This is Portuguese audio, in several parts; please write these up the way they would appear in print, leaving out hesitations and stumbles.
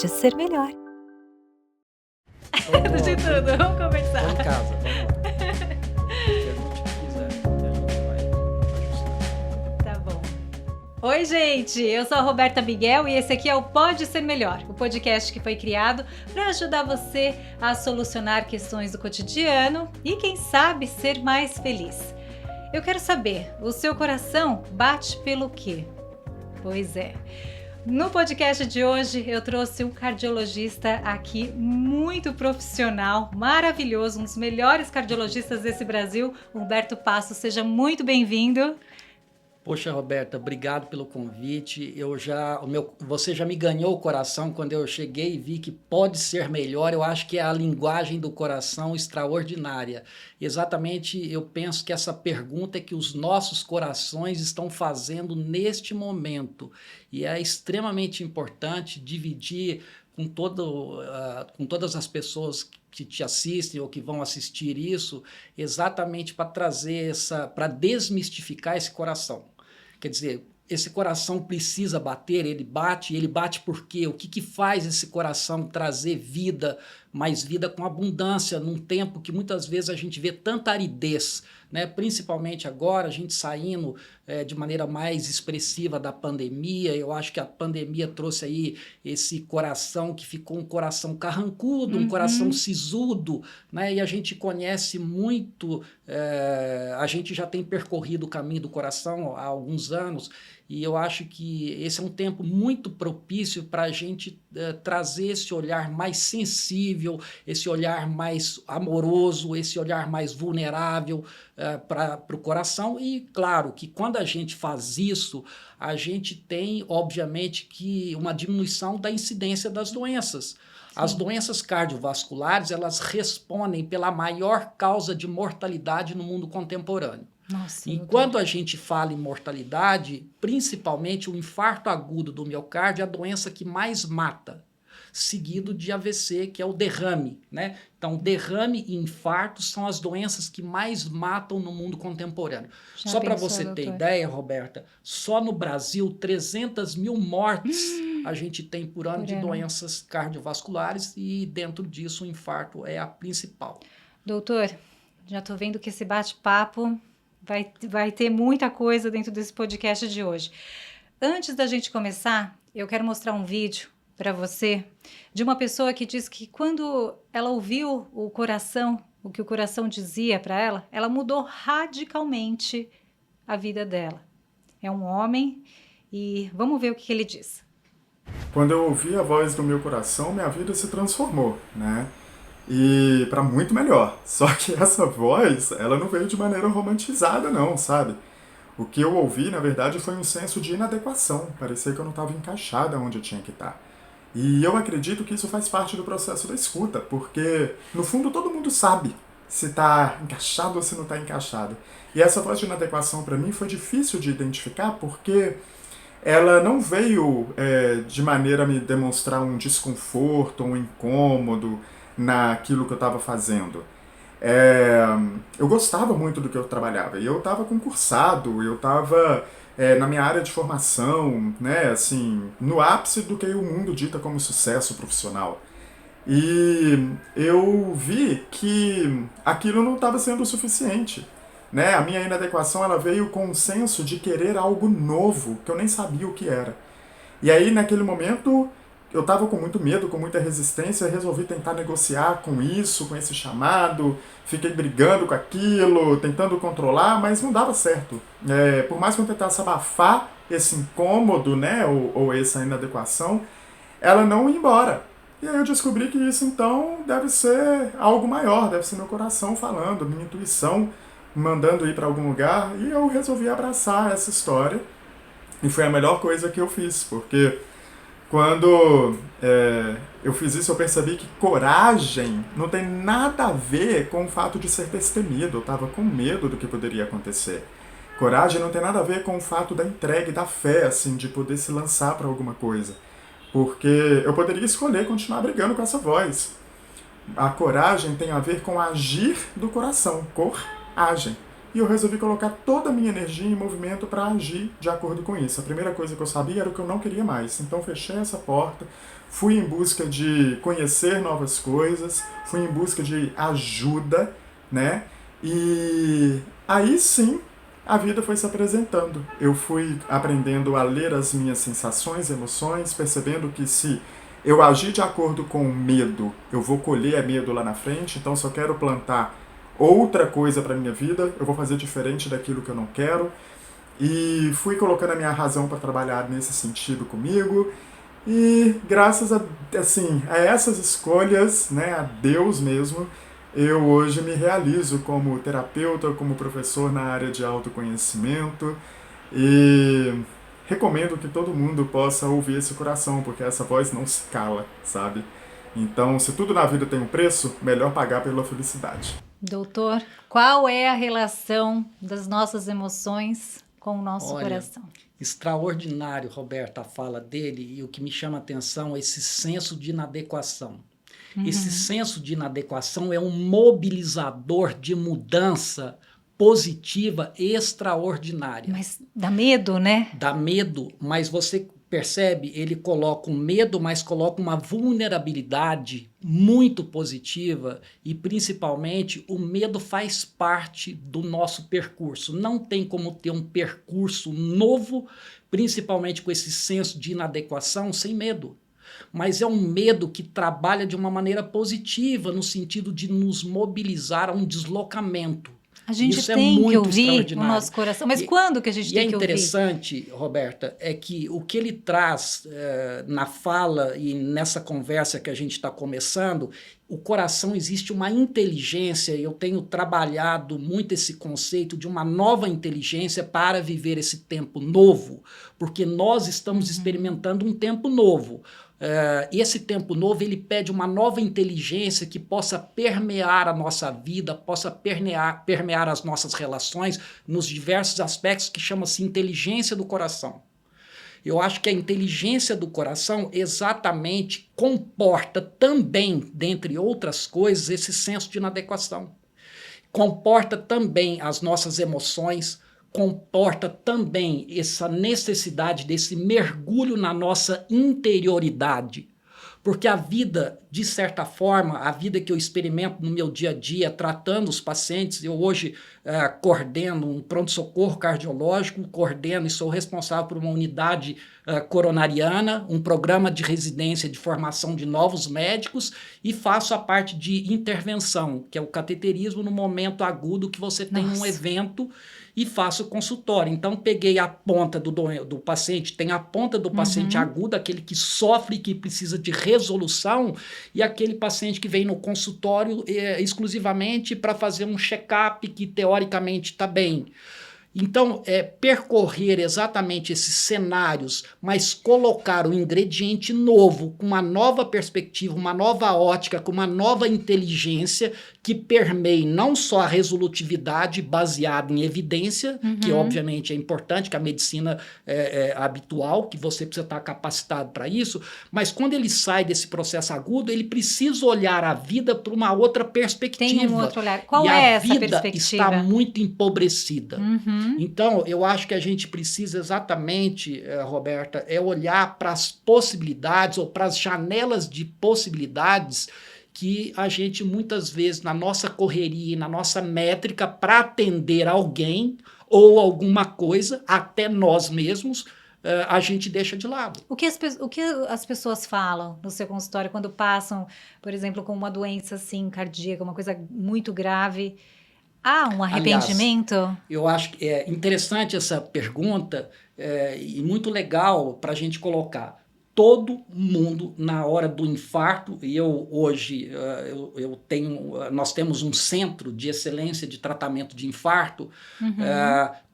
pode ser melhor. De tudo, vamos conversar. Vamos em casa, vamos lá. O que a gente quiser, a gente vai ajustar. Tá bom. Oi, gente, eu sou a Roberta Miguel e esse aqui é o Pode Ser Melhor, o podcast que foi criado para ajudar você a solucionar questões do cotidiano e, quem sabe, ser mais feliz. Eu quero saber, o seu coração bate pelo quê? Pois é. No podcast de hoje eu trouxe um cardiologista aqui muito profissional, maravilhoso, um dos melhores cardiologistas desse Brasil, Humberto Passos. Seja muito bem-vindo. Poxa, Roberta, obrigado pelo convite. Você já me ganhou o coração quando eu cheguei e vi que pode ser melhor. Eu acho que é a linguagem do coração extraordinária. Exatamente, eu penso que essa pergunta é que os nossos corações estão fazendo neste momento. E é extremamente importante dividir com todas as pessoas que te assistem ou que vão assistir isso, exatamente para para desmistificar esse coração. Quer dizer, esse coração precisa bater, ele bate por quê? O que faz esse coração trazer vida, mais vida com abundância, num tempo que muitas vezes a gente vê tanta aridez, né? Principalmente agora, a gente saindo de maneira mais expressiva da pandemia. Eu acho que a pandemia trouxe aí esse coração que ficou um coração carrancudo, um coração sisudo, né? E a gente conhece muito, a gente já tem percorrido o caminho do coração há alguns anos, e eu acho que esse é um tempo muito propício para a gente trazer esse olhar mais sensível, esse olhar mais amoroso, esse olhar mais vulnerável para o coração. E claro que quando a gente faz isso, a gente tem, obviamente, que uma diminuição da incidência das doenças. As doenças cardiovasculares, elas respondem pela maior causa de mortalidade no mundo contemporâneo. Nossa, e quando a gente fala em mortalidade, principalmente o infarto agudo do miocárdio é a doença que mais mata, seguido de AVC, que é o derrame, né? Então, derrame e infarto são as doenças que mais matam no mundo contemporâneo. Só para você ter ideia, Roberta, só no Brasil, 300 mil mortes a gente tem por ano de doenças cardiovasculares, e dentro disso o infarto é a principal. Doutor, já estou vendo que esse bate-papo vai ter muita coisa dentro desse podcast de hoje. Antes da gente começar, eu quero mostrar um vídeo para você de uma pessoa que diz que quando ela ouviu o que o coração dizia para ela, ela mudou radicalmente a vida dela. É um homem e vamos ver o que ele diz. Quando eu ouvi a voz do meu coração, minha vida se transformou, né? E para muito melhor. Só que essa voz, ela não veio de maneira romantizada não, sabe? O que eu ouvi, na verdade, foi um senso de inadequação. Parecia que eu não estava encaixada onde eu tinha que estar. E eu acredito que isso faz parte do processo da escuta, porque, no fundo, todo mundo sabe se está encaixado ou se não está encaixado. E essa voz de inadequação, para mim, foi difícil de identificar, porque ela não veio de maneira a me demonstrar um desconforto, um incômodo naquilo que eu estava fazendo. Eu gostava muito do que eu trabalhava, e eu estava concursado, eu estava na minha área de formação, né, assim, no ápice do que o mundo dita como sucesso profissional. E eu vi que aquilo não estava sendo o suficiente, né? A minha inadequação, ela veio com um senso de querer algo novo, que eu nem sabia o que era. E aí, naquele momento, eu estava com muito medo, com muita resistência, resolvi tentar negociar com isso, com esse chamado, fiquei brigando com aquilo, tentando controlar, mas não dava certo. Por mais que eu tentasse abafar esse incômodo, né, ou essa inadequação, ela não ia embora. E aí eu descobri que isso, então, deve ser algo maior, deve ser meu coração falando, minha intuição mandando ir para algum lugar, e eu resolvi abraçar essa história, e foi a melhor coisa que eu fiz, porque quando eu fiz isso, eu percebi que coragem não tem nada a ver com o fato de ser destemido. Eu estava com medo do que poderia acontecer. Coragem não tem nada a ver com o fato da entrega e da fé, assim, de poder se lançar para alguma coisa. Porque eu poderia escolher continuar brigando com essa voz. A coragem tem a ver com agir do coração, coragem. e eu resolvi colocar toda a minha energia em movimento para agir de acordo com isso. A primeira coisa que eu sabia era o que eu não queria mais. Então fechei essa porta, fui em busca de conhecer novas coisas, fui em busca de ajuda, né? E aí sim, a vida foi se apresentando. Eu fui aprendendo a ler as minhas sensações, emoções, percebendo que se eu agir de acordo com o medo, eu vou colher medo lá na frente. Então, se eu quero plantar outra coisa para minha vida, eu vou fazer diferente daquilo que eu não quero. E fui colocando a minha razão para trabalhar nesse sentido comigo. E graças a essas escolhas, né, a Deus mesmo, eu hoje me realizo como terapeuta, como professor na área de autoconhecimento e recomendo que todo mundo possa ouvir esse coração, porque essa voz não se cala, sabe? Então, se tudo na vida tem um preço, melhor pagar pela felicidade. Doutor, qual é a relação das nossas emoções com o nosso coração? Extraordinário, Roberta, a fala dele, e o que me chama a atenção é esse senso de inadequação. Esse senso de inadequação é um mobilizador de mudança positiva extraordinária. Mas dá medo, né? Dá medo, mas você percebe, ele coloca um medo, mas coloca uma vulnerabilidade muito positiva e, principalmente, o medo faz parte do nosso percurso. Não tem como ter um percurso novo, principalmente com esse senso de inadequação, sem medo. Mas é um medo que trabalha de uma maneira positiva, no sentido de nos mobilizar a um deslocamento. A gente Isso tem é que ouvir o extraordinário. nosso coração. Mas quando que a gente tem que ouvir? E é interessante, Roberta, é que o que ele traz na fala e nessa conversa que a gente está começando, o coração, existe uma inteligência, eu tenho trabalhado muito esse conceito de uma nova inteligência para viver esse tempo novo, porque nós estamos experimentando um tempo novo. E esse tempo novo, ele pede uma nova inteligência que possa permear a nossa vida, possa permear as nossas relações nos diversos aspectos, que chama-se inteligência do coração. Eu acho que a inteligência do coração exatamente comporta também, dentre outras coisas, esse senso de inadequação. Comporta também as nossas emoções, comporta também essa necessidade desse mergulho na nossa interioridade. Porque a vida, de certa forma, a vida que eu experimento no meu dia a dia, tratando os pacientes, eu hoje coordeno um pronto-socorro cardiológico, coordeno e sou responsável por uma unidade coronariana, um programa de residência de formação de novos médicos e faço a parte de intervenção, que é o cateterismo no momento agudo que você tem um evento e faço consultório. Então, peguei a ponta do paciente, tem a ponta do paciente agudo, aquele que sofre, que precisa de resolução, e aquele paciente que vem no consultório exclusivamente para fazer um check-up que teoricamente está bem. Então, percorrer exatamente esses cenários, mas colocar um ingrediente novo, com uma nova perspectiva, uma nova ótica, com uma nova inteligência que permeie não só a resolutividade baseada em evidência, que obviamente é importante, que a medicina é habitual, que você precisa estar capacitado para isso, mas quando ele sai desse processo agudo, ele precisa olhar a vida por uma outra perspectiva. Tem um outro olhar. Qual é essa perspectiva? A vida está muito empobrecida. Então, eu acho que a gente precisa exatamente, Roberta, olhar para as possibilidades ou para as janelas de possibilidades que a gente muitas vezes, na nossa correria, na nossa métrica, para atender alguém ou alguma coisa, até nós mesmos, a gente deixa de lado. O que as pessoas falam no seu consultório quando passam, por exemplo, com uma doença assim, cardíaca, uma coisa muito grave? Há um arrependimento? Aliás, eu acho que é interessante essa pergunta e muito legal para a gente colocar. Todo mundo, na hora do infarto, e eu hoje nós temos um centro de excelência de tratamento de infarto,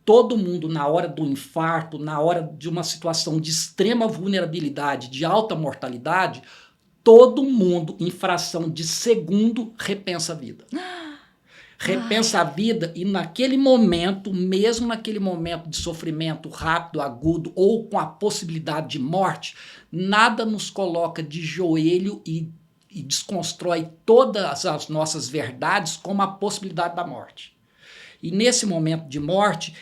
todo mundo na hora do infarto, na hora de uma situação de extrema vulnerabilidade, de alta mortalidade, todo mundo, em fração de segundo, repensa a vida. Repensa a vida e naquele momento, mesmo naquele momento de sofrimento rápido, agudo ou com a possibilidade de morte, nada nos coloca de joelho e desconstrói todas as nossas verdades como a possibilidade da morte. E nesse momento de morte,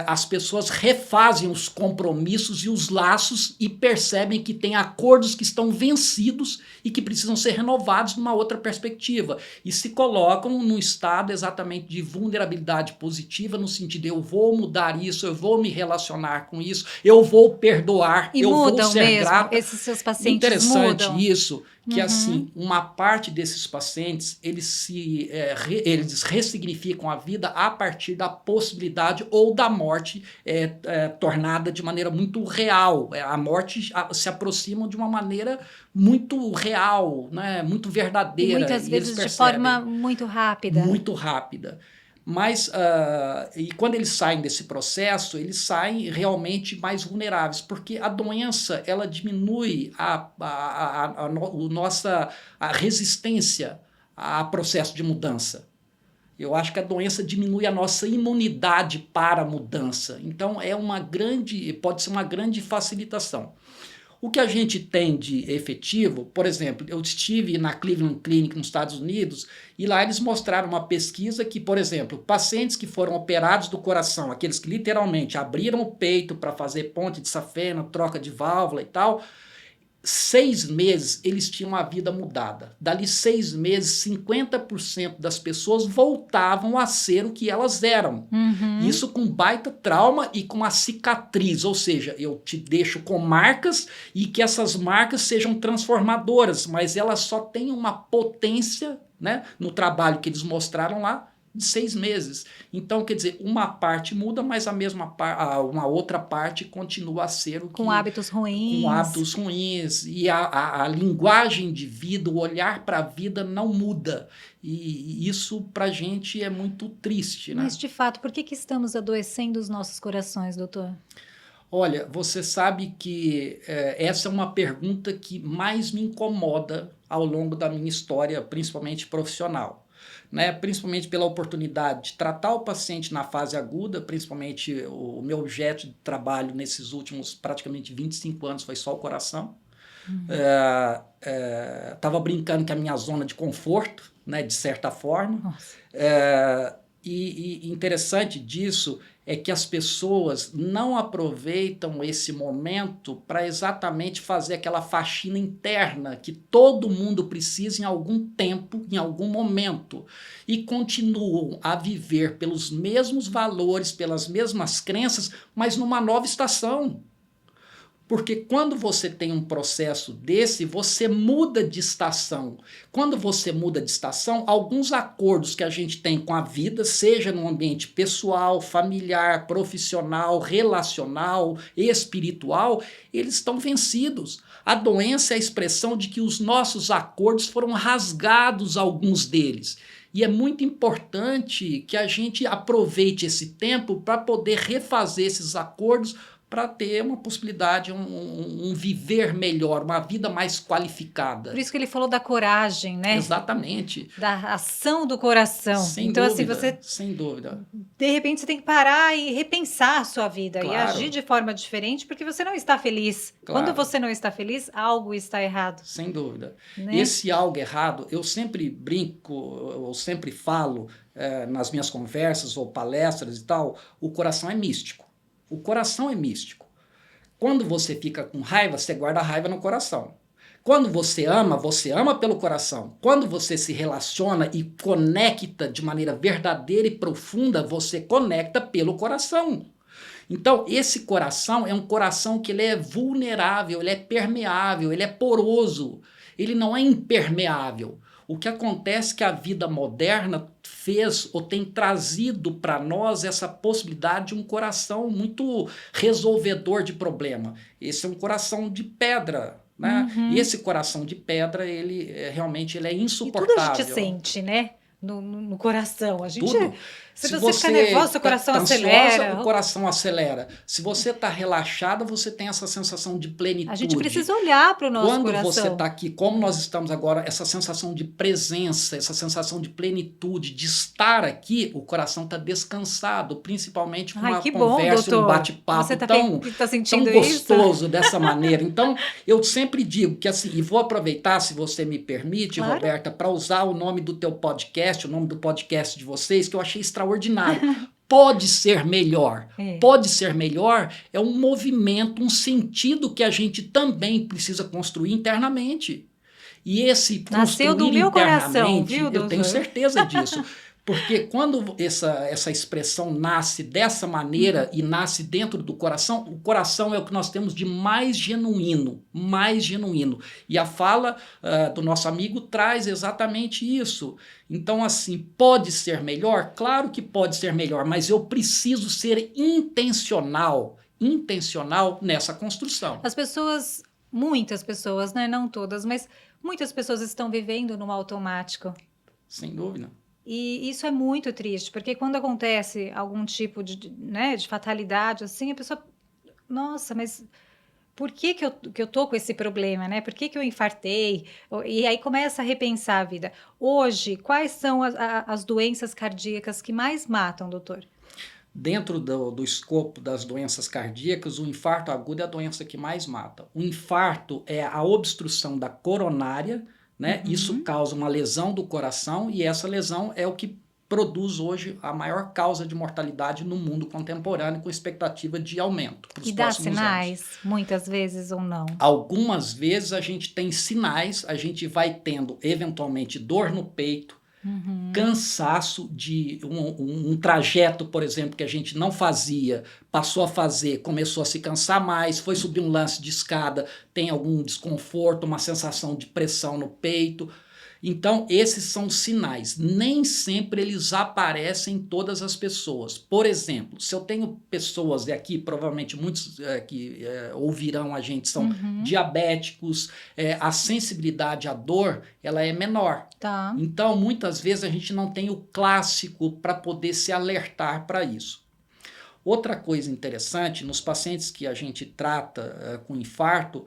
as pessoas refazem os compromissos e os laços e percebem que tem acordos que estão vencidos e que precisam ser renovados numa outra perspectiva. E se colocam num estado exatamente de vulnerabilidade positiva, no sentido, eu vou mudar isso, eu vou me relacionar com isso, eu vou perdoar, e eu mudam vou ser mesmo, grata. esses seus pacientes Interessante mudam. isso, que assim, uma parte desses pacientes, eles ressignificam a vida a partir da possibilidade ou da morte tornada de maneira muito real. A morte se aproxima de uma maneira muito real, né? Muito verdadeira. E muitas vezes de forma muito rápida. Muito rápida. Mas, e quando eles saem desse processo, eles saem realmente mais vulneráveis, porque a doença, ela diminui a nossa resistência a processo de mudança. Eu acho que a doença diminui a nossa imunidade para a mudança. Então, pode ser uma grande facilitação. O que a gente tem de efetivo, por exemplo, eu estive na Cleveland Clinic nos Estados Unidos e lá eles mostraram uma pesquisa que, por exemplo, pacientes que foram operados do coração, aqueles que literalmente abriram o peito para fazer ponte de safena, troca de válvula e tal, 6 meses eles tinham a vida mudada. Dali 6 meses, 50% das pessoas voltavam a ser o que elas eram. Isso com baita trauma e com a cicatriz, ou seja, eu te deixo com marcas e que essas marcas sejam transformadoras, mas elas só têm uma potência, né, no trabalho que eles mostraram lá, de 6 meses. Então, quer dizer, uma parte muda, mas uma outra parte continua a ser o que... Com hábitos ruins. Com hábitos ruins. E a linguagem de vida, o olhar para a vida não muda. E isso, para a gente, é muito triste, né? Mas, de fato, por que estamos adoecendo os nossos corações, doutor? Olha, você sabe que essa é uma pergunta que mais me incomoda ao longo da minha história, principalmente profissional. Né, principalmente pela oportunidade de tratar o paciente na fase aguda, principalmente o meu objeto de trabalho nesses últimos praticamente 25 anos foi só o coração. Estava brincando que é a minha zona de conforto, né, de certa forma. E interessante disso é que as pessoas não aproveitam esse momento para exatamente fazer aquela faxina interna que todo mundo precisa em algum tempo, em algum momento, e continuam a viver pelos mesmos valores, pelas mesmas crenças, mas numa nova estação. Porque quando você tem um processo desse, você muda de estação. Quando você muda de estação, alguns acordos que a gente tem com a vida, seja no ambiente pessoal, familiar, profissional, relacional, espiritual, eles estão vencidos. A doença é a expressão de que os nossos acordos foram rasgados, alguns deles. E é muito importante que a gente aproveite esse tempo para poder refazer esses acordos, para ter uma possibilidade, um viver melhor, uma vida mais qualificada. Por isso que ele falou da coragem, né? Exatamente. Da ação do coração. Sem então, dúvida, assim, você... Sem dúvida. De repente, você tem que parar e repensar a sua vida. Claro. E agir de forma diferente, porque você não está feliz. Claro. Quando você não está feliz, algo está errado. Sem dúvida. Né? Esse algo errado, eu sempre brinco, eu sempre falo nas minhas conversas ou palestras e tal, o coração é místico. O coração é místico. Quando você fica com raiva, você guarda a raiva no coração. Quando você ama pelo coração. Quando você se relaciona e conecta de maneira verdadeira e profunda, você conecta pelo coração. Então, esse coração é um coração que ele é vulnerável, ele é permeável, ele é poroso, ele não é impermeável. O que acontece é que a vida moderna fez ou tem trazido para nós essa possibilidade de um coração muito resolvedor de problema. Esse é um coração de pedra, né? E esse coração de pedra, ele realmente ele é insuportável. E tudo a gente sente, né? No coração. A gente... Tudo. Se você fica nervoso, o coração acelera. Ansiosa, o coração acelera. Se você está relaxada, você tem essa sensação de plenitude. A gente precisa olhar para o nosso coração. Quando você está aqui, como nós estamos agora, essa sensação de presença, essa sensação de plenitude, de estar aqui, o coração está descansado, principalmente com uma conversa, um bate-papo tão gostoso dessa maneira. Então, eu sempre digo que assim, e vou aproveitar, se você me permite, claro, Roberta, para usar o nome do teu podcast, o nome do podcast de vocês, que eu achei extraordinário. extraordinário. Pode ser melhor. Pode ser melhor é um movimento, um sentido que a gente também precisa construir internamente. E esse nasceu do meu coração, viu, doutor? Eu tenho certeza disso. Porque quando essa expressão nasce dessa maneira e nasce dentro do coração, o coração é o que nós temos de mais genuíno, mais genuíno. E a fala do nosso amigo traz exatamente isso. Então, assim, pode ser melhor? Claro que pode ser melhor, mas eu preciso ser intencional nessa construção. As pessoas, muitas pessoas, né? Não todas, mas muitas pessoas estão vivendo no automático. Sem dúvida. E isso é muito triste, porque quando acontece algum tipo de fatalidade, assim, a pessoa, nossa, mas por que eu tô com esse problema, né? Por que eu infartei? E aí começa a repensar a vida. Hoje, quais são as doenças cardíacas que mais matam, doutor? Dentro do escopo das doenças cardíacas, o infarto agudo é a doença que mais mata. O infarto é a obstrução da coronária, né? Isso causa uma lesão do coração e essa lesão é o que produz hoje a maior causa de mortalidade no mundo contemporâneo, com expectativa de aumento para os próximos anos. E dá sinais, muitas vezes ou não? Algumas vezes a gente tem sinais, a gente vai tendo eventualmente dor no peito, cansaço de um trajeto, por exemplo, que a gente não fazia, passou a fazer, começou a se cansar mais, foi subir um lance de escada, tem algum desconforto, uma sensação de pressão no peito. Então, esses são sinais. Nem sempre eles aparecem em todas as pessoas. Por exemplo, se eu tenho pessoas, e aqui provavelmente muitos que ouvirão a gente, são diabéticos, a sensibilidade à dor ela é menor. Tá. Então, muitas vezes a gente não tem o clássico para poder se alertar para isso. Outra coisa interessante, nos pacientes que a gente trata com infarto,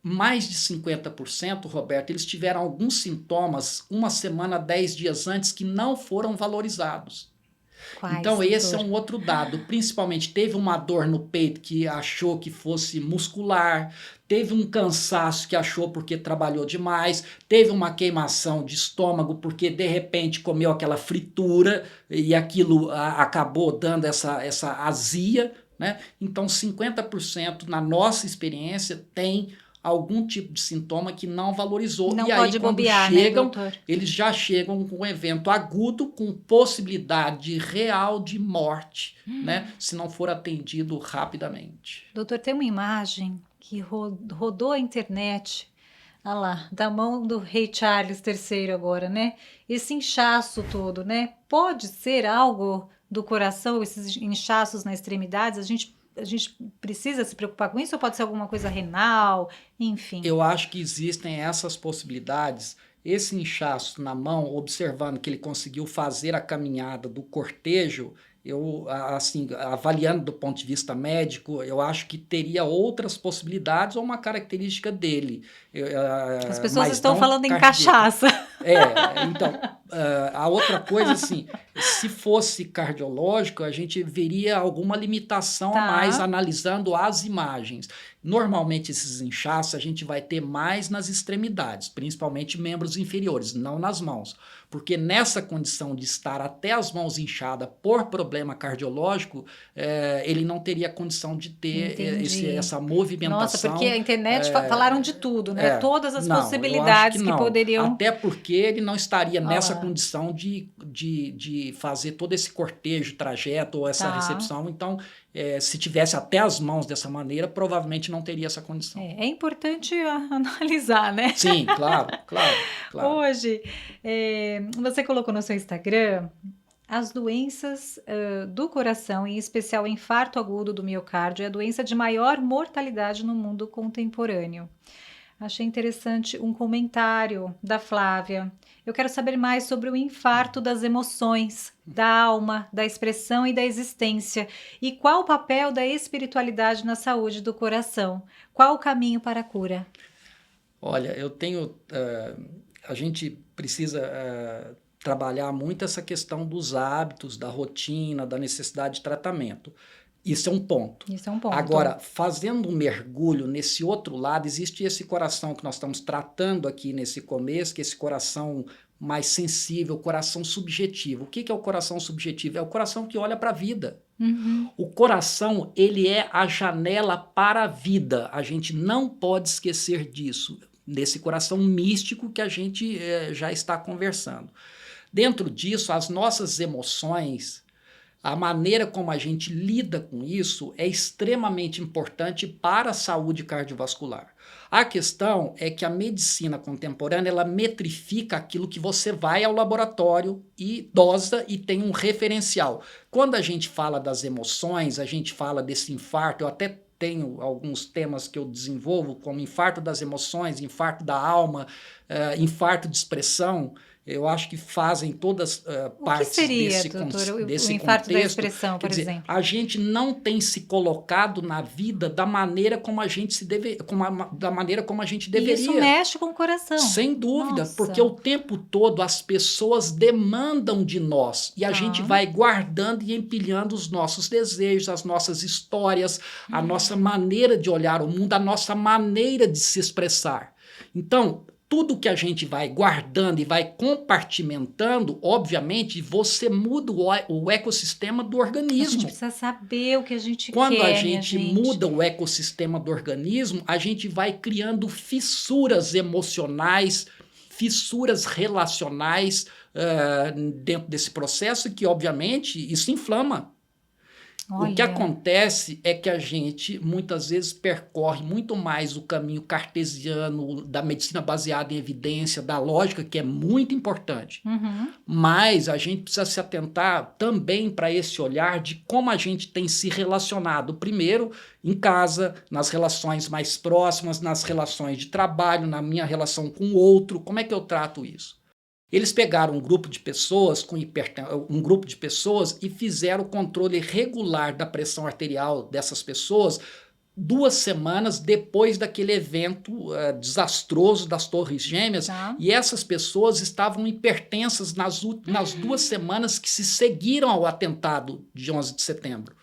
mais de 50%, Roberto, eles tiveram alguns sintomas 1 semana, 10 dias antes que não foram valorizados. Quais, então, esse doutor? é um outro dado. Principalmente, teve uma dor no peito que achou que fosse muscular, teve um cansaço que achou porque trabalhou demais, teve uma queimação de estômago porque, de repente, comeu aquela fritura e aquilo acabou dando essa azia, né? Então, 50% na nossa experiência tem algum tipo de sintoma que não valorizou. Não e pode aí, quando bobear, chegam, né, doutor? eles já chegam com um evento agudo, com possibilidade real de morte, né? Se não for atendido rapidamente. Doutor, tem uma imagem que rodou a internet, olha lá, da mão do rei Charles III agora, né? Esse inchaço todo, né? Pode ser algo do coração, esses inchaços nas extremidades? A gente precisa se preocupar com isso ou pode ser alguma coisa renal, enfim? Eu acho que existem essas possibilidades. Esse inchaço na mão, observando que ele conseguiu fazer a caminhada do cortejo, eu, assim, avaliando do ponto de vista médico, eu acho que teria outras possibilidades ou uma característica dele. As pessoas estão falando em cachaça. Então, a outra coisa, assim, se fosse cardiológico, a gente veria alguma limitação a mais analisando as imagens. Normalmente, esses inchaços a gente vai ter mais nas extremidades, principalmente membros inferiores, não nas mãos. Porque nessa condição de estar até as mãos inchadas por problema cardiológico, ele não teria condição de ter essa movimentação. Nossa, porque a internet falaram de tudo, né? Todas as possibilidades que poderiam... Até porque ele não estaria nessa condição de fazer todo esse cortejo, trajeto ou essa recepção. Então, se tivesse até as mãos dessa maneira, provavelmente não teria essa condição. É importante analisar, né? Sim, claro. Hoje, você colocou no seu Instagram as doenças do coração, em especial o infarto agudo do miocárdio, é a doença de maior mortalidade no mundo contemporâneo. Achei interessante um comentário da Flávia. Eu quero saber mais sobre o infarto das emoções, da alma, da expressão e da existência. E qual o papel da espiritualidade na saúde do coração? Qual o caminho para a cura? Olha, eu tenho... a gente precisa trabalhar muito essa questão dos hábitos, da rotina, da necessidade de tratamento. Isso é um ponto. Agora, fazendo um mergulho nesse outro lado, existe esse coração que nós estamos tratando aqui nesse começo, que é esse coração mais sensível, coração subjetivo. O que é o coração subjetivo? É o coração que olha para a vida. O coração, ele é a janela para a vida. A gente não pode esquecer disso, desse coração místico que a gente já está conversando. Dentro disso, as nossas emoções, a maneira como a gente lida com isso é extremamente importante para a saúde cardiovascular. A questão é que a medicina contemporânea, ela metrifica aquilo que você vai ao laboratório e dosa e tem um referencial. Quando a gente fala das emoções, a gente fala desse infarto, eu até tenho alguns temas que eu desenvolvo, como infarto das emoções, infarto da alma, infarto de expressão. Eu acho que fazem todas partes desse contexto. O infarto da expressão, por exemplo? A gente não tem se colocado na vida da maneira como a gente deveria. Isso mexe com o coração. Sem dúvida, Nossa. porque o tempo todo as pessoas demandam de nós e a gente vai guardando e empilhando os nossos desejos, as nossas histórias, a nossa maneira de olhar o mundo, a nossa maneira de se expressar. Então, tudo que a gente vai guardando e vai compartimentando, obviamente, você muda o ecossistema do organismo. A gente precisa saber o que a gente Quando quer, a gente muda o ecossistema do organismo, a gente vai criando fissuras emocionais, fissuras relacionais dentro desse processo que, obviamente, isso inflama. Olha. O que acontece é que a gente muitas vezes percorre muito mais o caminho cartesiano da medicina baseada em evidência, da lógica, que é muito importante. Mas a gente precisa se atentar também para esse olhar de como a gente tem se relacionado, primeiro em casa, nas relações mais próximas, nas relações de trabalho, na minha relação com o outro, como é que eu trato isso? Eles pegaram um grupo de pessoas e fizeram o controle regular da pressão arterial dessas pessoas 2 semanas depois daquele evento desastroso das Torres Gêmeas. E essas pessoas estavam hipertensas nas 2 semanas que se seguiram ao atentado de 11 de setembro.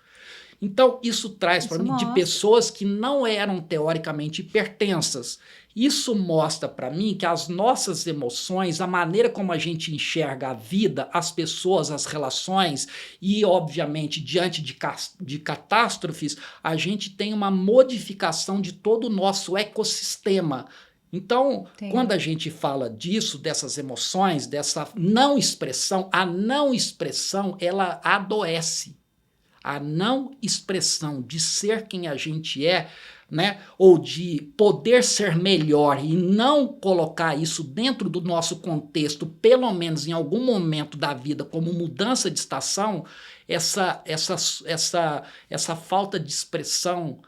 Então, isso traz para mim de pessoas que não eram teoricamente hipertensas. Isso mostra para mim que as nossas emoções, a maneira como a gente enxerga a vida, as pessoas, as relações e, obviamente, diante de catástrofes, a gente tem uma modificação de todo o nosso ecossistema. Então, quando a gente fala disso, dessas emoções, dessa não expressão, a não expressão, ela adoece. A não expressão de ser quem a gente é, né, ou de poder ser melhor e não colocar isso dentro do nosso contexto, pelo menos em algum momento da vida, como mudança de estação, essa falta de expressão,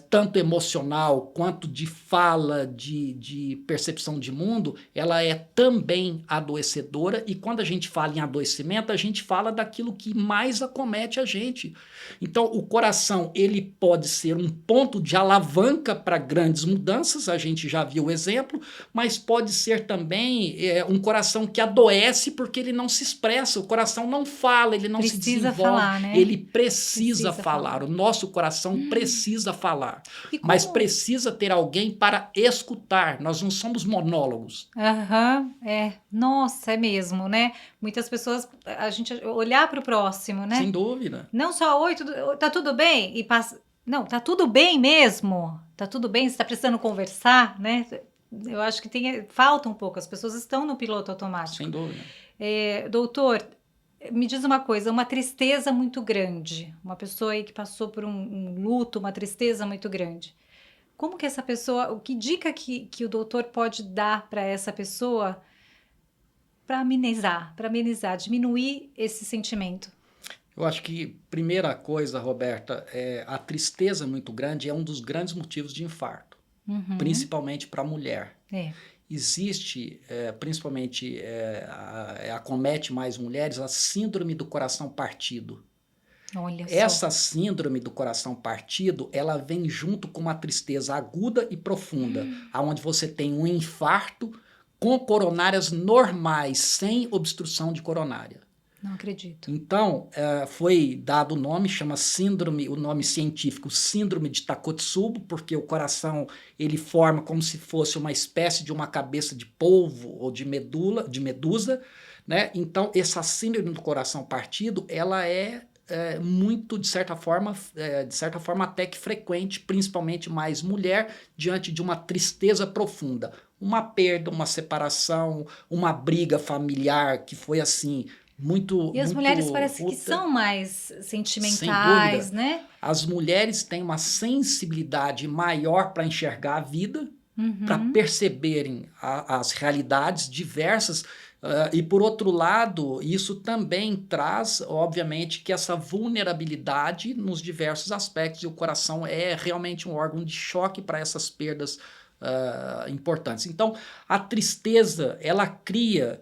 tanto emocional quanto de fala, de percepção de mundo, ela é também adoecedora. E quando a gente fala em adoecimento, a gente fala daquilo que mais acomete a gente. Então, o coração, ele pode ser um ponto de alavanca para grandes mudanças, a gente já viu o exemplo, mas pode ser também um coração que adoece porque ele não se expressa, o coração não fala, ele não se desenvolve, falar, né? Ele precisa falar. O nosso coração precisa falar, mas precisa ter alguém para escutar. Nós não somos monólogos. Nossa, é mesmo, né? Muitas pessoas, a gente olhar para o próximo, né? Sem dúvida. Não só, oi, tá tudo bem? E passa, não, tá tudo bem mesmo? Tá tudo bem? Você está precisando conversar, né? Eu acho que falta um pouco, as pessoas estão no piloto automático. Sem dúvida. Doutor, me diz uma coisa, uma tristeza muito grande, uma pessoa aí que passou por um luto, uma tristeza muito grande. Como que essa pessoa, que dica que o doutor pode dar para essa pessoa para amenizar, diminuir esse sentimento? Eu acho que, primeira coisa, Roberta, a tristeza muito grande é um dos grandes motivos de infarto, principalmente para a mulher. Existe, principalmente, acomete mais mulheres, a síndrome do coração partido. Olha só. Essa síndrome do coração partido, ela vem junto com uma tristeza aguda e profunda, onde você tem um infarto com coronárias normais, sem obstrução de coronária. Não acredito. Então, foi dado o nome, chama síndrome, o nome científico, síndrome de Takotsubo, porque o coração ele forma como se fosse uma espécie de uma cabeça de polvo ou de medusa, né? Então, essa síndrome do coração partido, ela é muito, de certa forma até que frequente, principalmente mais mulher, diante de uma tristeza profunda. Uma perda, uma separação, uma briga familiar que foi assim, muito... E as muito mulheres parece que são mais sem sentimentais, dúvida. né? As mulheres têm uma sensibilidade maior para enxergar a vida, para Uhum. perceberem as realidades diversas. E, por outro lado, isso também traz, obviamente, que essa vulnerabilidade nos diversos aspectos, e o coração é realmente um órgão de choque para essas perdas importantes. Então, a tristeza, ela cria,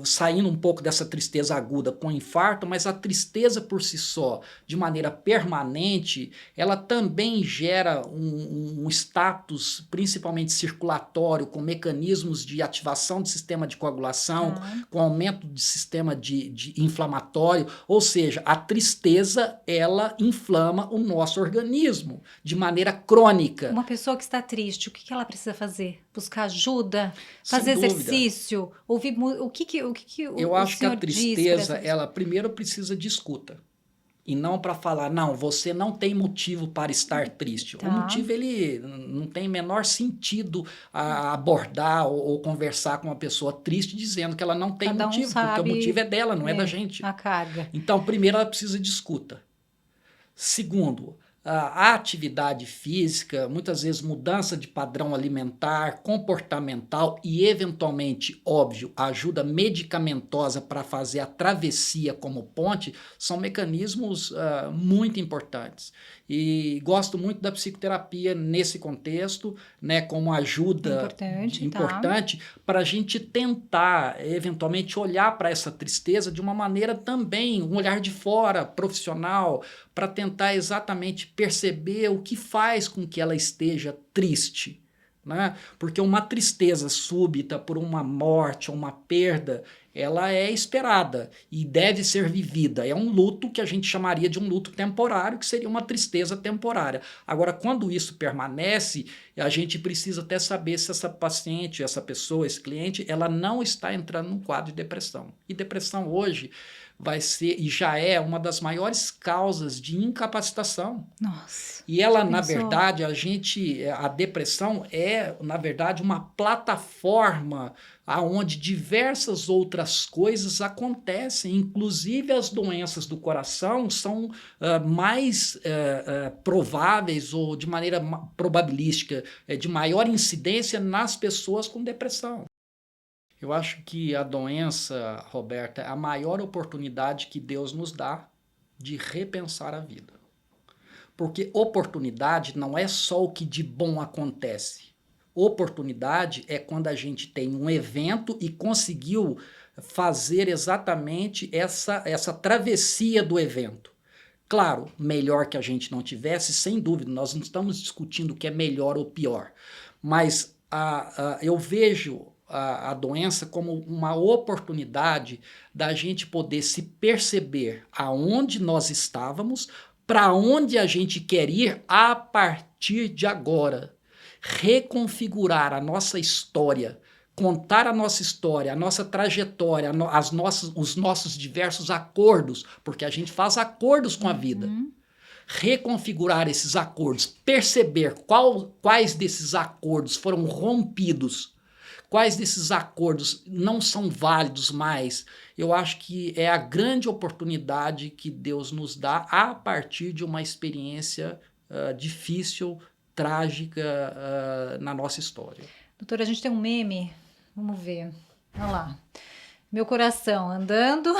saindo um pouco dessa tristeza aguda com infarto, mas a tristeza por si só, de maneira permanente, ela também gera um status, principalmente circulatório, com mecanismos de ativação do sistema de coagulação, com aumento do sistema de inflamatório, ou seja, a tristeza, ela inflama o nosso organismo de maneira crônica. Uma pessoa que está triste, o que ela precisa fazer? Buscar ajuda? Sem Fazer dúvida. exercício? Ouvir o que Eu acho que a tristeza, diz ela primeiro precisa de escuta. E não para falar, não, você não tem motivo para estar triste. Tá. O motivo, ele não tem menor sentido a abordar ou conversar com uma pessoa triste dizendo que ela não tem Cada um motivo, porque sabe, o motivo é dela, não é da gente. a carga. Então, primeiro, ela precisa de escuta. Segundo, a atividade física, muitas vezes mudança de padrão alimentar, comportamental e, eventualmente, óbvio, ajuda medicamentosa para fazer a travessia como ponte, são mecanismos muito importantes. E gosto muito da psicoterapia nesse contexto, né, como ajuda importante para a gente tentar, eventualmente, olhar para essa tristeza de uma maneira também, um olhar de fora, profissional, para tentar exatamente perceber o que faz com que ela esteja triste. Né? Porque uma tristeza súbita por uma morte ou uma perda, ela é esperada e deve ser vivida. É um luto que a gente chamaria de um luto temporário, que seria uma tristeza temporária. Agora, quando isso permanece, a gente precisa até saber se essa paciente, essa pessoa, esse cliente, ela não está entrando num quadro de depressão. E depressão hoje vai ser e já é uma das maiores causas de incapacitação. Nossa. E ela, na verdade, a depressão é, na verdade, uma plataforma aonde diversas outras coisas acontecem, inclusive as doenças do coração são mais prováveis ou de maneira probabilística, de maior incidência nas pessoas com depressão. Eu acho que a doença, Roberta, é a maior oportunidade que Deus nos dá de repensar a vida. Porque oportunidade não é só o que de bom acontece. Oportunidade é quando a gente tem um evento e conseguiu fazer exatamente essa travessia do evento. Claro, melhor que a gente não tivesse, sem dúvida, nós não estamos discutindo o que é melhor ou pior, mas eu vejo a doença como uma oportunidade da gente poder se perceber aonde nós estávamos, para onde a gente quer ir a partir de agora. Reconfigurar a nossa história, contar a nossa história, a nossa trajetória, os nossos diversos acordos, porque a gente faz acordos com a vida. Reconfigurar esses acordos, perceber quais desses acordos foram rompidos, quais desses acordos não são válidos mais. Eu acho que é a grande oportunidade que Deus nos dá a partir de uma experiência difícil, trágica na nossa história. Doutora, a gente tem um meme, vamos ver, olha lá, meu coração andando,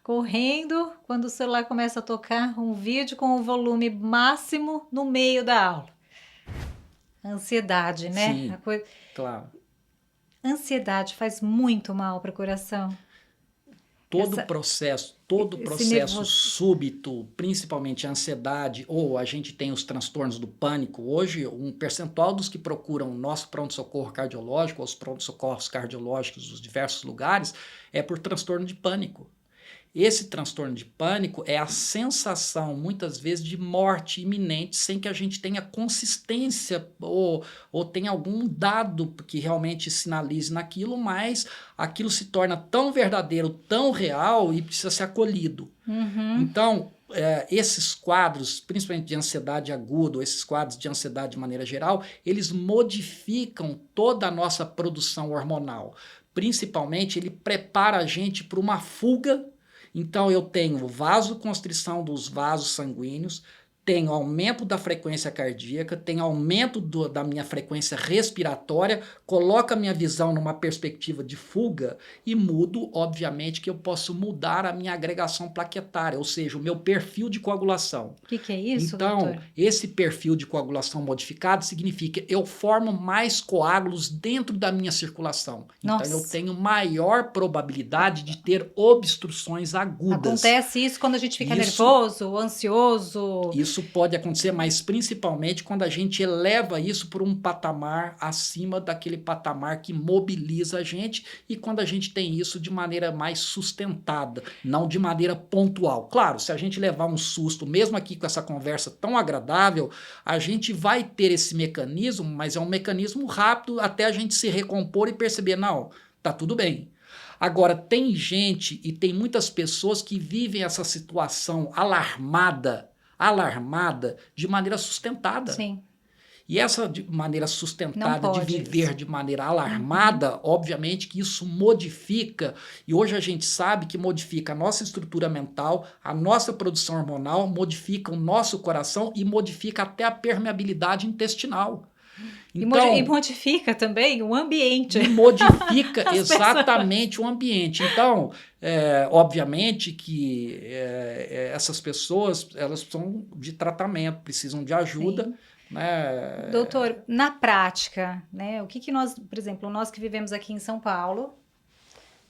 correndo, quando o celular começa a tocar um vídeo com o volume máximo no meio da aula. Ansiedade, né? Sim, claro. Ansiedade faz muito mal para o coração. Todo todo esse processo nervoso. súbito, principalmente a ansiedade, ou a gente tem os transtornos do pânico, hoje um percentual dos que procuram o nosso pronto-socorro cardiológico, os pronto-socorros cardiológicos dos diversos lugares, é por transtorno de pânico. Esse transtorno de pânico é a sensação, muitas vezes, de morte iminente, sem que a gente tenha consistência ou tenha algum dado que realmente sinalize naquilo, mas aquilo se torna tão verdadeiro, tão real e precisa ser acolhido. Então, esses quadros, principalmente de ansiedade aguda, ou esses quadros de ansiedade de maneira geral, eles modificam toda a nossa produção hormonal. Principalmente, ele prepara a gente para uma fuga. Então, eu tenho vasoconstrição dos vasos sanguíneos, tenho aumento da frequência cardíaca, tenho aumento da minha frequência respiratória, coloco a minha visão numa perspectiva de fuga e mudo, obviamente, que eu posso mudar a minha agregação plaquetária, ou seja, o meu perfil de coagulação. O que é isso, então, doutor? esse perfil de coagulação modificado significa eu formo mais coágulos dentro da minha circulação. Nossa. Então, eu tenho maior probabilidade de ter obstruções agudas. Acontece isso quando a gente fica Isso- nervoso, ansioso. Isso pode acontecer, mas principalmente quando a gente eleva isso por um patamar acima daquele patamar que mobiliza a gente e quando a gente tem isso de maneira mais sustentada, não de maneira pontual. Claro, se a gente levar um susto, mesmo aqui com essa conversa tão agradável, a gente vai ter esse mecanismo, mas é um mecanismo rápido até a gente se recompor e perceber, não, tá tudo bem. Agora, tem gente e tem muitas pessoas que vivem essa situação alarmada de maneira sustentada. Sim. E essa de maneira Não sustentada de pode viver isso. de maneira alarmada, obviamente que isso modifica, e hoje a gente sabe que modifica a nossa estrutura mental, a nossa produção hormonal, modifica o nosso coração e modifica até a permeabilidade intestinal. E modifica também o ambiente. E modifica As exatamente o ambiente. Então, obviamente que essas pessoas, elas precisam de tratamento, precisam de ajuda. Sim. Né? Doutor, na prática, né, o que nós, por exemplo, nós que vivemos aqui em São Paulo,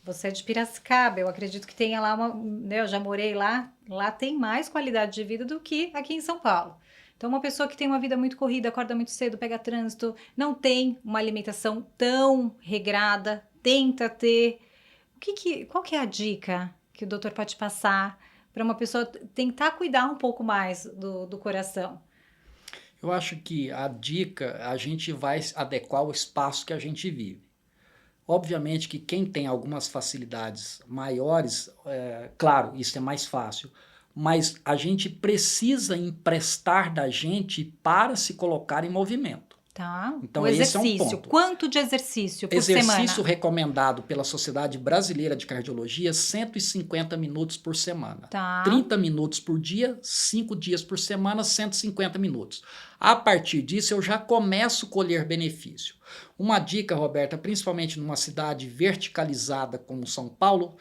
você é de Piracicaba, eu acredito que tenha lá né, eu já morei lá tem mais qualidade de vida do que aqui em São Paulo. Então, uma pessoa que tem uma vida muito corrida, acorda muito cedo, pega trânsito, não tem uma alimentação tão regrada, tenta ter. Qual que é a dica que o doutor pode passar para uma pessoa tentar cuidar um pouco mais do coração? Eu acho que a dica, a gente vai adequar ao espaço que a gente vive. Obviamente que quem tem algumas facilidades maiores, claro, isso é mais fácil, mas a gente precisa emprestar da gente para se colocar em movimento. Tá. Então, o esse é um exercício. ponto. Quanto de exercício por semana? Exercício recomendado pela Sociedade Brasileira de Cardiologia, 150 minutos por semana. Tá. 30 minutos por dia, 5 dias por semana, 150 minutos. A partir disso, eu já começo a colher benefício. Uma dica, Roberta, principalmente numa cidade verticalizada como São Paulo,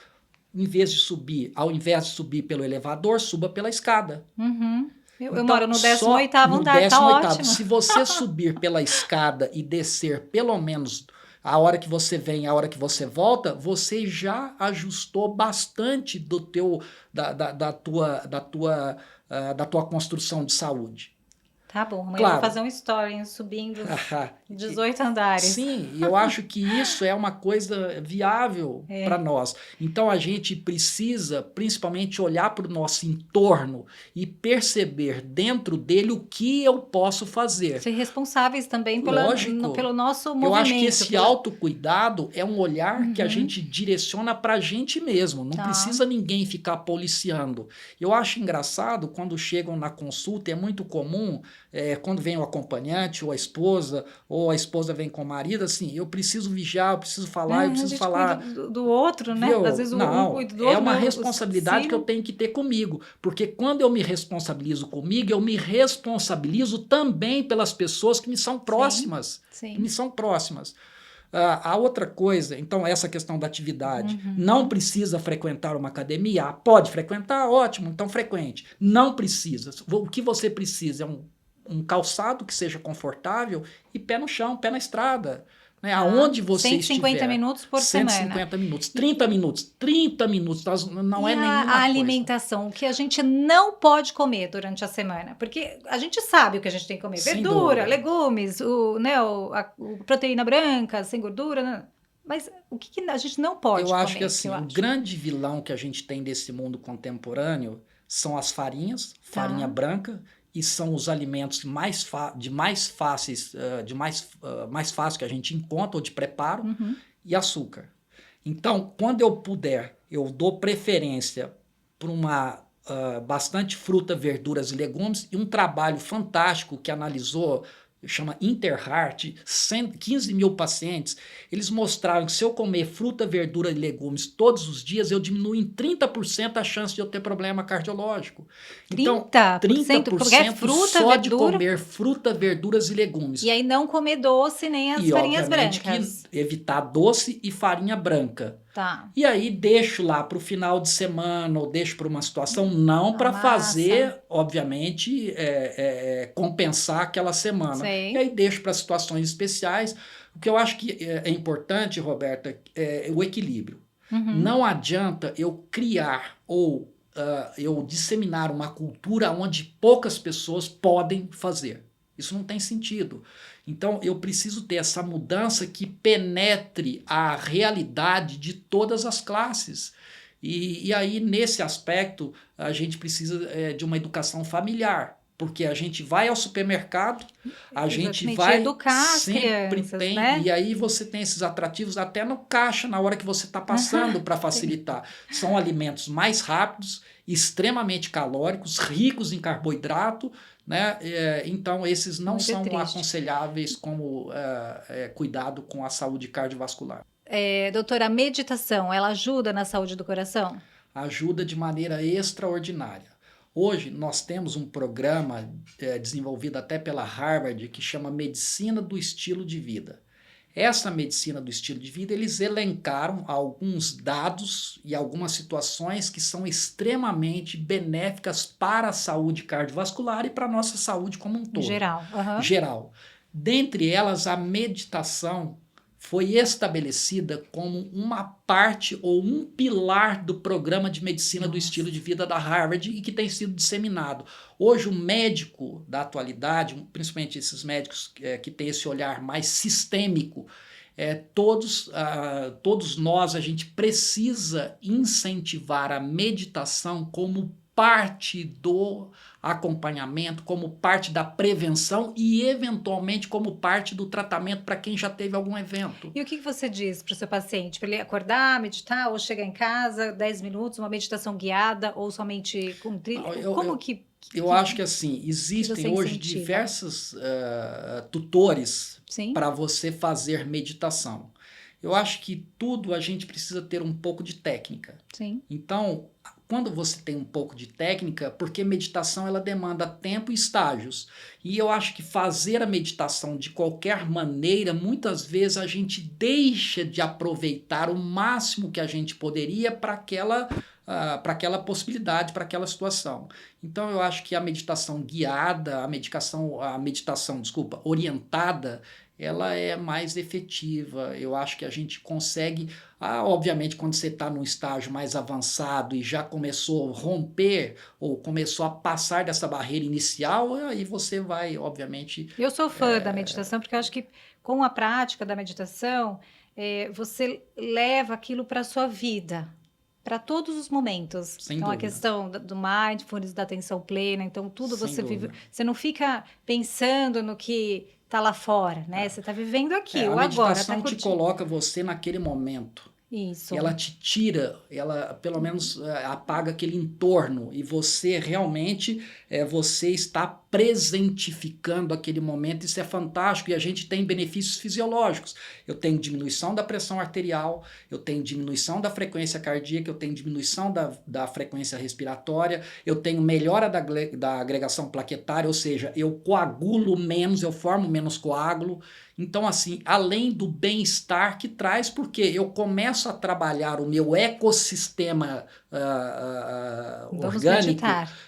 ao invés de subir pelo elevador, suba pela escada. Uhum. Eu Então, moro no 18º no andar, tá 18º. ótimo. Se você subir pela escada e descer pelo menos a hora que você vem, a hora que você volta, você já ajustou bastante da tua construção de saúde. Tá bom, amanhã Claro. eu vou fazer um story subindo 18 andares. Sim, e eu acho que isso é uma coisa viável para nós. Então a gente precisa principalmente olhar para o nosso entorno e perceber dentro dele o que eu posso fazer. Ser responsáveis também Lógico. pelo nosso movimento. Eu acho que esse autocuidado é um olhar que a gente direciona para a gente mesmo. Não Tá. precisa ninguém ficar policiando. Eu acho engraçado quando chegam na consulta, é muito comum, quando vem o acompanhante ou a esposa vem com o marido, assim, eu preciso vigiar, eu preciso falar, eu preciso falar. Do outro, né? Viu? Às vezes Não, um cuida do outro. é uma mas responsabilidade que eu tenho que ter comigo. Porque quando eu me responsabilizo comigo, eu me responsabilizo também pelas pessoas que me são próximas. Sim. Que me são próximas. A outra coisa, então, essa questão da atividade. Não precisa frequentar uma academia? Pode frequentar? Ótimo, então frequente. Não precisa. O que você precisa é um calçado que seja confortável e pé no chão, pé na estrada. Né? Aonde você 150 estiver. minutos por semana. 150 minutos, 30 minutos, 30 minutos, não é nenhuma coisa. A alimentação, o que a gente não pode comer durante a semana, porque a gente sabe o que a gente tem que comer, Sem verdura, dúvida. legumes, a proteína branca, sem gordura, né? Mas o que a gente não pode comer? Eu acho que assim, o grande vilão que a gente tem desse mundo contemporâneo são as farinhas, farinha branca, e são os alimentos mais fáceis que a gente encontra ou de preparo, e açúcar. Então, quando eu puder, eu dou preferência para bastante fruta, verduras e legumes, e um trabalho fantástico que analisou, chama Interheart, 15 mil pacientes, eles mostraram que se eu comer fruta, verdura e legumes todos os dias, eu diminuo em 30% a chance de eu ter problema cardiológico. Então, 30% porque é fruta, só verdura, de comer fruta, verduras e legumes. E aí não comer doce nem as farinhas brancas. Que evitar doce e farinha branca. Tá. E aí deixo lá para o final de semana ou deixo para uma situação não para fazer, obviamente, compensar aquela semana. Sei. E aí deixo para situações especiais. O que eu acho que é importante, Roberta, é o equilíbrio. Não adianta eu criar ou eu disseminar uma cultura onde poucas pessoas podem fazer. Isso não tem sentido. Então, eu preciso ter essa mudança que penetre a realidade de todas as classes. E aí, nesse aspecto, a gente precisa de uma educação familiar. Porque a gente vai ao supermercado, a gente vai educar sempre as crianças, tem, né? E aí você tem esses atrativos até no caixa, na hora que você está passando para facilitar. São alimentos mais rápidos, extremamente calóricos, ricos em carboidrato, né? Então, esses não são aconselháveis como cuidado com a saúde cardiovascular. Doutora, a meditação, ela ajuda na saúde do coração? Ajuda de maneira extraordinária. Hoje, nós temos um programa desenvolvido até pela Harvard que chama Medicina do Estilo de Vida. Essa medicina do estilo de vida, eles elencaram alguns dados e algumas situações que são extremamente benéficas para a saúde cardiovascular e para a nossa saúde como um todo. Geral. Dentre elas, a meditação foi estabelecida como uma parte ou um pilar do programa de medicina do estilo de vida da Harvard e que tem sido disseminado. Hoje, o médico da atualidade, principalmente esses médicos que têm esse olhar mais sistêmico, todos nós, a gente precisa incentivar a meditação como parte do acompanhamento, como parte da prevenção e, eventualmente, como parte do tratamento para quem já teve algum evento. E o que você diz para o seu paciente? Para ele acordar, meditar, ou chegar em casa, 10 minutos, uma meditação guiada, ou somente com trilha? Eu acho que, assim, existem hoje diversos tutores para você fazer meditação. Eu acho que tudo a gente precisa ter um pouco de técnica. Sim. Então, quando você tem um pouco de técnica, porque meditação ela demanda tempo e estágios. E eu acho que fazer a meditação de qualquer maneira, muitas vezes a gente deixa de aproveitar o máximo que a gente poderia para aquela possibilidade, para aquela situação. Então, eu acho que a meditação guiada, a meditação orientada, ela é mais efetiva. Eu acho que a gente consegue, obviamente, quando você está num estágio mais avançado e já começou a romper ou começou a passar dessa barreira inicial, aí você vai, obviamente... Eu sou fã da meditação porque eu acho que com a prática da meditação, você leva aquilo para a sua vida, para todos os momentos. Sem então, dúvida. A questão do mindfulness, da atenção plena, então tudo Sem você dúvida. vive. Você não fica pensando no que está lá fora, né? Você está vivendo aqui, o agora. A meditação te coloca você naquele momento. Isso. E ela te tira, ela pelo menos apaga aquele entorno e você realmente você está presentificando aquele momento. Isso é fantástico e a gente tem benefícios fisiológicos. Eu tenho diminuição da pressão arterial, eu tenho diminuição da frequência cardíaca, eu tenho diminuição da frequência respiratória, eu tenho melhora da agregação plaquetária, ou seja, eu coagulo menos, eu formo menos coágulo. Então, assim, além do bem-estar que traz, porque eu começo a trabalhar o meu ecossistema orgânico,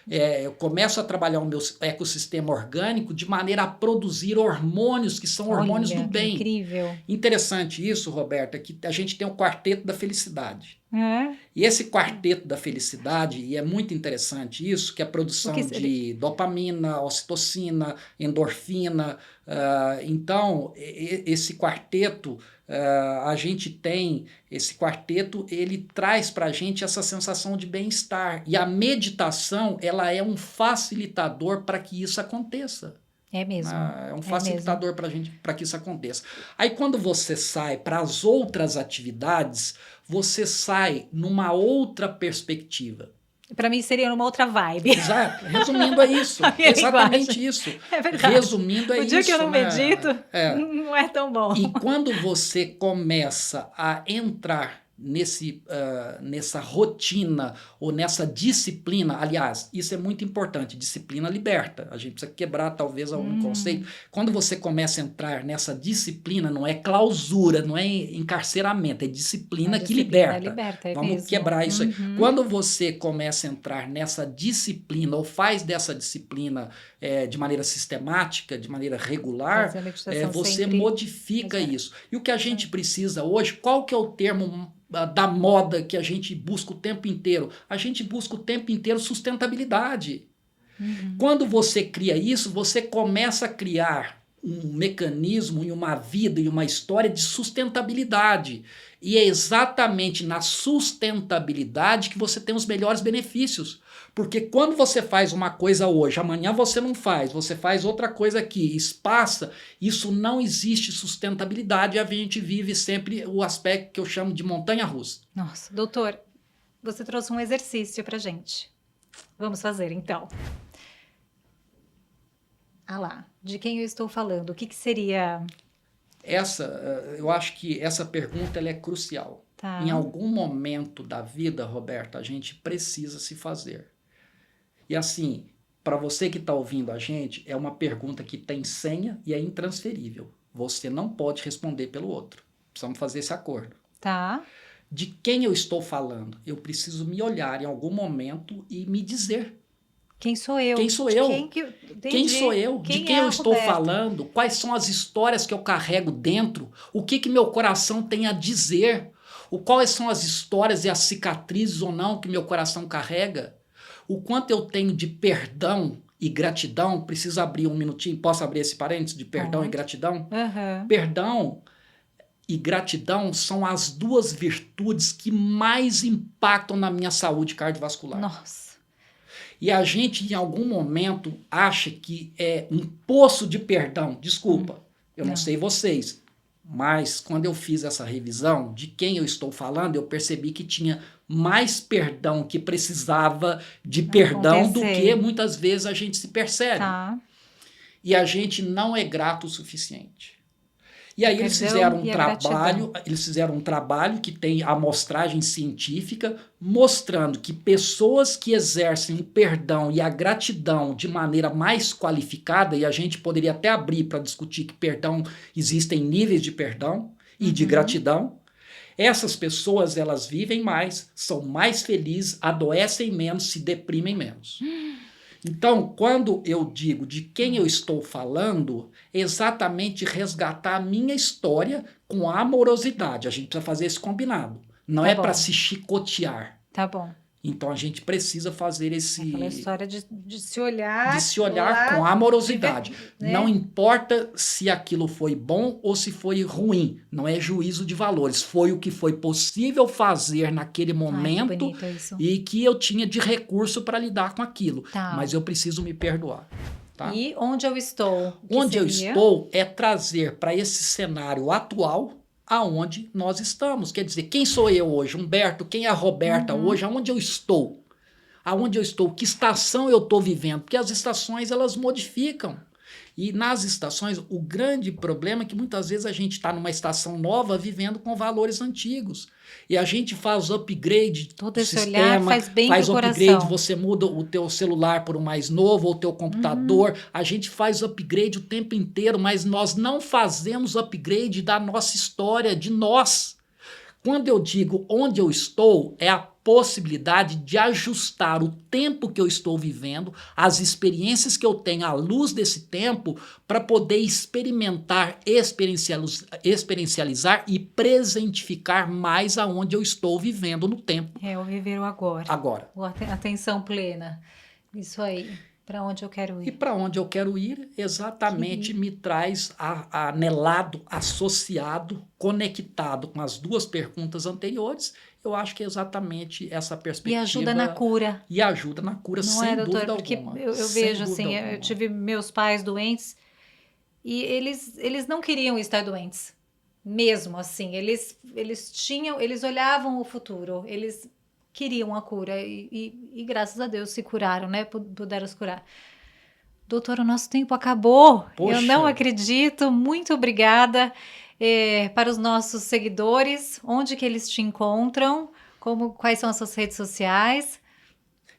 eu começo a trabalhar o meu ecossistema sistema orgânico de maneira a produzir hormônios, que são hormônios do bem. Incrível. Interessante isso, Roberta, que a gente tem o quarteto da felicidade. É. E esse quarteto da felicidade, e é muito interessante isso, que é a produção de dopamina, ocitocina, endorfina. Então, esse quarteto, a gente tem, esse quarteto, ele traz para a gente essa sensação de bem-estar. E a meditação, ela é um facilitador para que isso aconteça. É mesmo. É um facilitador para que isso aconteça. Aí quando você sai para as outras atividades, você sai numa outra perspectiva. Para mim seria numa outra vibe. Exato. Resumindo é isso. Exatamente isso. É verdade. Resumindo é isso. O dia que eu não medito, não é tão bom. E quando você começa a entrar nessa rotina ou nessa disciplina, aliás, isso é muito importante, disciplina liberta, a gente precisa quebrar talvez algum conceito. Quando você começa a entrar nessa disciplina, não é clausura, não é encarceramento, é disciplina que liberta. Vamos mesmo. quebrar isso aí. Quando você começa a entrar nessa disciplina ou faz dessa disciplina de maneira sistemática, de maneira regular, você modifica isso. E o que a gente precisa hoje, qual que é o termo da moda que a gente busca o tempo inteiro? A gente busca o tempo inteiro sustentabilidade. Quando você cria isso, você começa a criar um mecanismo e uma vida e uma história de sustentabilidade. E é exatamente na sustentabilidade que você tem os melhores benefícios. Porque quando você faz uma coisa hoje, amanhã você não faz, você faz outra coisa aqui, espaça, isso não existe sustentabilidade e a gente vive sempre o aspecto que eu chamo de montanha-russa. Nossa, doutor, você trouxe um exercício pra gente. Vamos fazer, então. Ah lá, de quem eu estou falando? O que seria... Eu acho que essa pergunta ela é crucial. Tá. Em algum momento da vida, Roberta, a gente precisa se fazer. E assim, para você que está ouvindo a gente, é uma pergunta que tem senha e é intransferível. Você não pode responder pelo outro. Precisamos fazer esse acordo. Tá. De quem eu estou falando? Eu preciso me olhar em algum momento e me dizer. Quem sou eu? Quem sou eu? Quem sou eu? De quem eu estou falando? Quais são as histórias que eu carrego dentro? O que meu coração tem a dizer? Quais são as histórias e as cicatrizes ou não que meu coração carrega? O quanto eu tenho de perdão e gratidão? Preciso abrir um minutinho? Posso abrir esse parênteses de perdão e gratidão? Perdão e gratidão são as duas virtudes que mais impactam na minha saúde cardiovascular. Nossa. E a gente, em algum momento, acha que é um poço de perdão. Desculpa, eu não sei vocês, mas quando eu fiz essa revisão de quem eu estou falando, eu percebi que tinha mais perdão que precisava de perdão do que muitas vezes a gente se percebe. Tá. E a gente não é grato o suficiente. E aí eles fizeram um trabalho que tem amostragem científica mostrando que pessoas que exercem o perdão e a gratidão de maneira mais qualificada, e a gente poderia até abrir para discutir que perdão, existem níveis de perdão e de gratidão, essas pessoas elas vivem mais, são mais felizes, adoecem menos, se deprimem menos. Então, quando eu digo de quem eu estou falando, é exatamente resgatar a minha história com amorosidade. A gente precisa fazer esse combinado. Não é para se chicotear. Tá bom. Então, a gente precisa fazer esse... Aquela história de se olhar... De se olhar com amorosidade. Né? Não importa se aquilo foi bom ou se foi ruim. Não é juízo de valores. Foi o que foi possível fazer naquele momento e que eu tinha de recurso para lidar com aquilo. Tá. Mas eu preciso me perdoar. Tá? E onde eu estou? Onde eu estou é trazer para esse cenário atual aonde nós estamos. Quer dizer, quem sou eu hoje? Humberto, quem é a Roberta hoje? Aonde eu estou? Aonde eu estou? Que estação eu estou vivendo? Porque as estações, elas modificam. E nas estações, o grande problema é que muitas vezes a gente está numa estação nova vivendo com valores antigos. E a gente faz upgrade todo esse sistema, olhar faz bem pro upgrade, coração. Você muda o teu celular por um mais novo, ou o teu computador. A gente faz upgrade o tempo inteiro, mas nós não fazemos upgrade da nossa história, de nós. Quando eu digo onde eu estou, é a possibilidade de ajustar o tempo que eu estou vivendo, as experiências que eu tenho à luz desse tempo, para poder experimentar, experiencializar e presentificar mais aonde eu estou vivendo no tempo. É o viver o agora. Agora. Atenção plena. Isso aí. Para onde eu quero ir. E para onde eu quero ir, exatamente me traz anelado, associado, conectado com as duas perguntas anteriores. Eu acho que é exatamente essa perspectiva. E ajuda na cura. E ajuda na cura, não sem é, doutor? dúvida Porque alguma. eu vejo assim, eu tive meus pais doentes e eles não queriam estar doentes. Mesmo assim, eles olhavam o futuro, eles queriam a cura e graças a Deus se curaram, né? Puderam se curar. Doutor, o nosso tempo acabou. Poxa. Eu não acredito. Muito obrigada. Para os nossos seguidores, onde que eles te encontram? Quais são as suas redes sociais?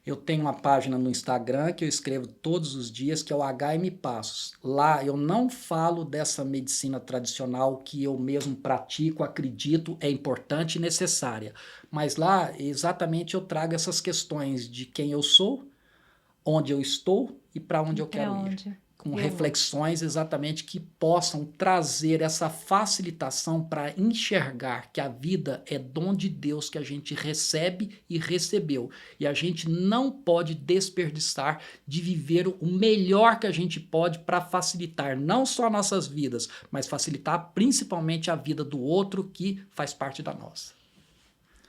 Eu tenho uma página no Instagram que eu escrevo todos os dias, que é o HM Passos. Lá eu não falo dessa medicina tradicional que eu mesmo pratico, acredito, é importante e necessária. Mas lá, exatamente, eu trago essas questões de quem eu sou, onde eu estou e para onde eu quero ir. Com reflexões exatamente que possam trazer essa facilitação para enxergar que a vida é dom de Deus que a gente recebe e recebeu. E a gente não pode desperdiçar de viver o melhor que a gente pode para facilitar não só nossas vidas, mas facilitar principalmente a vida do outro que faz parte da nossa.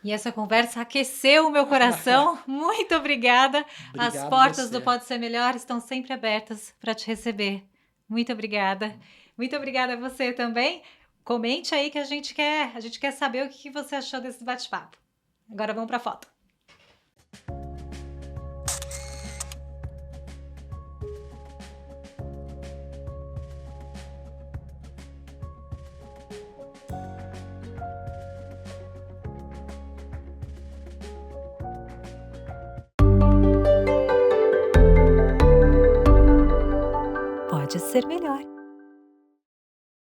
E essa conversa aqueceu o meu coração. Muito obrigada. As portas do Pode Ser Melhor estão sempre abertas para te receber. Muito obrigada. Muito obrigada a você também. Comente aí que a gente quer saber o que você achou desse bate-papo. Agora vamos para a foto. Pode ser melhor.